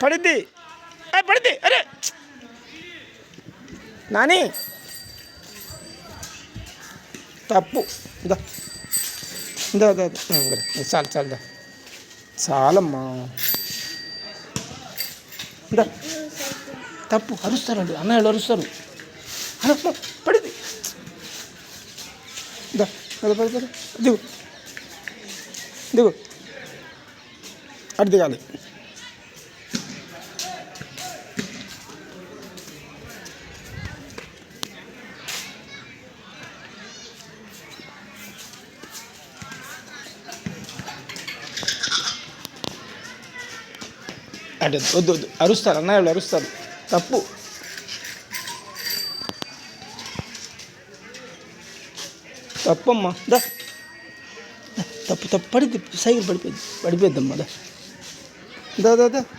పడిద్ది పడిద్ది. అరే నాని తప్పు. ఇందా ఇందా చాలు చాలు చాలమ్మా. ఇందా తప్పు. అరుస్తారండి అన్నయ్యలు అరుస్తారు. అరమ్మా పడిద్ది. ఇందా పడి పడి పడి దిగు దిగు. అటు దిగాలి. అంటే వద్దు వద్దు అరుస్తారు అన్నయ్యలు అరుస్తారు. తప్పు. తప్పమ్మా. దా తప్పు తప్పు పడిద్ది. సైకిల్ పడిపోద్ది పడిపోద్దమ్మా. దా దా దా